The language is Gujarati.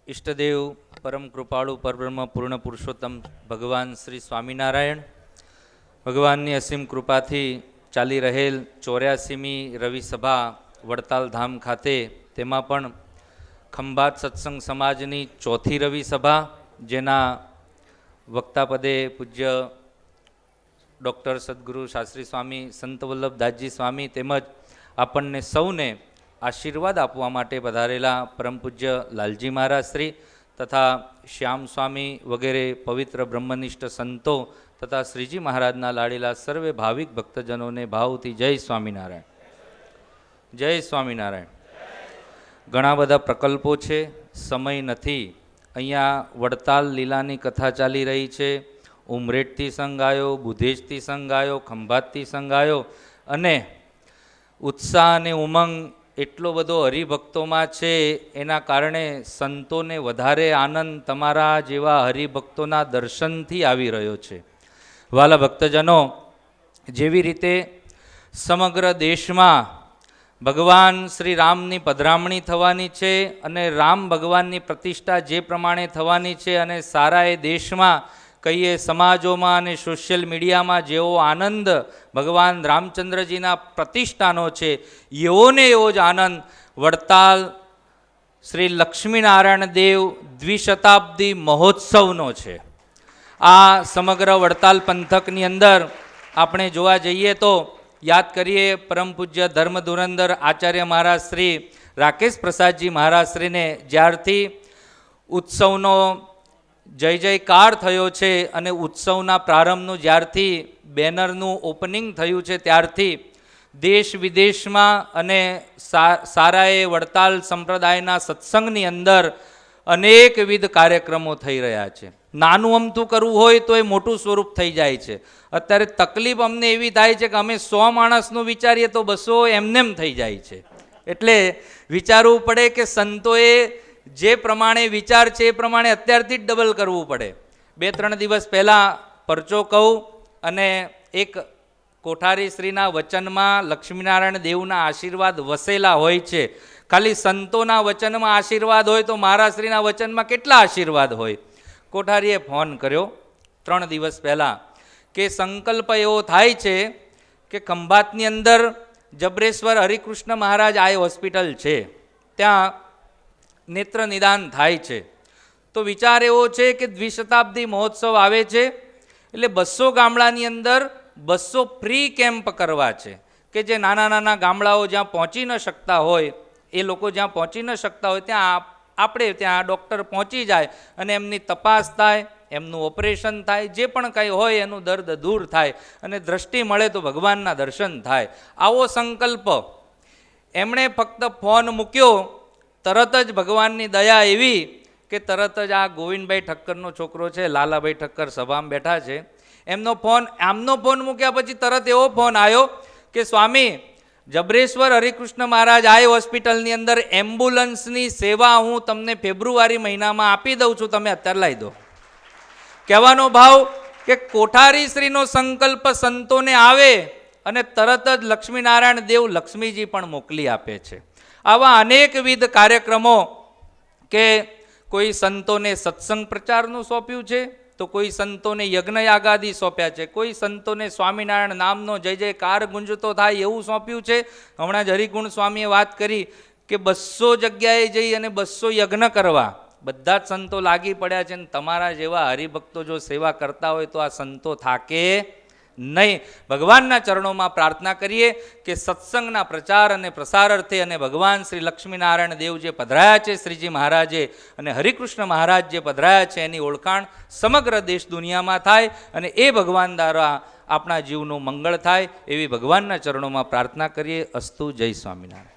ઈષ્ટદેવ પરમ કૃપાળુ પરબ્રહ્મ પૂર્ણ પુરુષોત્તમ ભગવાન શ્રી સ્વામિનારાયણ ભગવાનની અસીમ કૃપાથી ચાલી રહેલ 84મી રવિ સભા વડતાલ ધામ ખાતે, તેમાં પણ ખંભાત સત્સંગ સમાજની ચોથી રવિ સભા, જેના વક્તાપદે પૂજ્ય ડૉક્ટર સદગુરુ શાસ્ત્રી સ્વામી સંત વલ્લભદાસજી સ્વામી તેમજ આપણને સૌને આશીર્વાદ આપવા માટે પધારેલા પરમ પૂજ્ય લાલજી મહારાજ શ્રી તથા શ્યામ સ્વામી વગેરે પવિત્ર બ્રહ્મનિષ્ઠ સંતો તથા શ્રીજી મહારાજના લાડેલા સર્વે ભાવિક ભક્તજનોને ભાવથી જય સ્વામિનારાયણ. જય સ્વામિનારાયણ. ઘણા બધા પ્રકલ્પો છે, સમય નથી. અહીંયા વડતાલ લીલાની કથા ચાલી રહી છે. ઉમરેઠથી સંઘ આવ્યો, બુધેજથી સંઘ આવ્યો, ખંભાતથી સંઘ આવ્યો અને ઉત્સાહ અને ઉમંગ એટલો બધો હરિભક્તોમાં છે. એના કારણે સંતોને વધારે આનંદ તમારા જેવા હરિભક્તોના દર્શનથી આવી રહ્યો છે. વાલા ભક્તજનો, જેવી રીતે સમગ્ર દેશમાં ભગવાન શ્રી રામની પધરામણી થવાની છે અને રામ ભગવાનની પ્રતિષ્ઠા જે પ્રમાણે થવાની છે અને સારા એ દેશમાં કહીએ સમાજોમાં અને સોશિયલ મીડિયામાં જેવો આનંદ ભગવાન રામચંદ્રજીના પ્રતિષ્ઠાનો છે, એવો ને એવો જ આનંદ વડતાલ શ્રી લક્ષ્મીનારાયણ દેવ દ્વિશતાબ્દી મહોત્સવનો છે. આ સમગ્ર વડતાલ પંથકની અંદર આપણે જોવા જઈએ તો યાદ કરીએ પરમ પૂજ્ય ધર્મ ધુરંધર આચાર્ય મહારાજ શ્રી રાકેશ પ્રસાદજી મહારાજ શ્રીને જ્યારથી ઉત્સવનો જય જયકાર થયો છે અને ઉત્સવના પ્રારંભનું જ્યારથી બેનરનું ઓપનિંગ થયું છે ત્યારથી દેશ વિદેશમાં અને સારાએ વડતાલ સંપ્રદાયના સત્સંગની અંદર અનેકવિધ કાર્યક્રમો થઈ રહ્યા છે. નાનું અમથું કરવું હોય તો એ મોટું સ્વરૂપ થઈ જાય છે. અત્યારે તકલીફ અમને એવી થાય છે કે અમે 100 માણસનું વિચારીએ તો 200 એમનેમ થઈ જાય છે. એટલે વિચારવું પડે કે સંતોએ જે પ્રમાણે વિચાર છે એ પ્રમાણે અત્યારથી જ ડબલ કરવું પડે. 2-3 દિવસ પહેલાં પરચો કહું અને એક કોઠારી શ્રીના વચનમાં લક્ષ્મીનારાયણ દેવના આશીર્વાદ વસેલા હોય છે. ખાલી સંતોના વચનમાં આશીર્વાદ હોય તો મહારાજશ્રીના વચનમાં કેટલા આશીર્વાદ હોય. કોઠારીએ ફોન કર્યો 3 દિવસ પહેલાં કે સંકલ્પ એવો થાય છે કે ખંભાતની અંદર જબરેશ્વર હરિકૃષ્ણ મહારાજ આઈ હોસ્પિટલ છે, ત્યાં નેત્ર નિદાન થાય છે. તો વિચાર એવો છે કે દ્વિશતાબ્દી મહોત્સવ આવે છે એટલે 200 ગામડાની અંદર 200 ફ્રી કેમ્પ કરવા છે કે જે નાના નાના ગામડાઓ જ્યાં પહોંચી ન શકતા હોય, એ લોકો જ્યાં પહોંચી ન શકતા હોય ત્યાં આપણે ત્યાં ડૉક્ટર પહોંચી જાય અને એમની તપાસ થાય, એમનું ઓપરેશન થાય, જે પણ કંઈ હોય એનું દર્દ દૂર થાય અને દ્રષ્ટિ મળે તો ભગવાનના દર્શન થાય. આવો સંકલ્પ એમણે ફક્ત ફોન મૂક્યો, તરત જ ભગવાનની દયા એવી કે તરત જ આ ગોવિંદભાઈ ઠક્કરનો છોકરો છે, લાલાભાઈ ઠક્કર સભામાં બેઠા છે, આમનો ફોન મૂક્યા પછી તરત એવો ફોન આવ્યો કે સ્વામી, જબરેશ્વર હરિકૃષ્ણ મહારાજ આઈ હોસ્પિટલની અંદર એમ્બ્યુલન્સની સેવા હું તમને ફેબ્રુઆરી મહિનામાં આપી દઉં છું, તમે અત્યારે લાવી દો. કહેવાનો ભાવ કે કોઠારી શ્રીનો સંકલ્પ સંતોને આવે અને તરત જ લક્ષ્મીનારાયણ દેવ લક્ષ્મીજી પણ મોકલી આપે છે. આવા અનેકવિધ કાર્યક્રમો કે કોઈ સંતોને સત્સંગ પ્રચારનું સોંપ્યું છે, તો કોઈ સંતોને યજ્ઞ યાગાદી સોંપ્યા છે, કોઈ સંતોને સ્વામિનારાયણ નામનો જય જયકાર ગુંજતો થાય એવું સોંપ્યું છે. હમણાં જ હરિગુણ સ્વામીએ વાત કરી કે 200 જગ્યાએ જઈ અને 200 યજ્ઞ કરવા બધા જ સંતો લાગી પડ્યા છે. અને તમારા જેવા હરિભક્તો જો સેવા કરતા હોય તો આ સંતો થાકે નહીં. ભગવાનના ચરણોમાં પ્રાર્થના કરીએ કે સત્સંગના પ્રચાર અને પ્રસાર અર્થે અને ભગવાન શ્રી લક્ષ્મીનારાયણ દેવ જે પધરાયા છે, શ્રીજી મહારાજે અને હરિકૃષ્ણ મહારાજ જે પધરાયા છે, એની ઓળખાણ સમગ્ર દેશ દુનિયામાં થાય અને એ ભગવાન દ્વારા આપણા જીવનું મંગળ થાય એવી ભગવાનના ચરણોમાં પ્રાર્થના કરીએ. અસ્તુ. જય સ્વામિનારાયણ.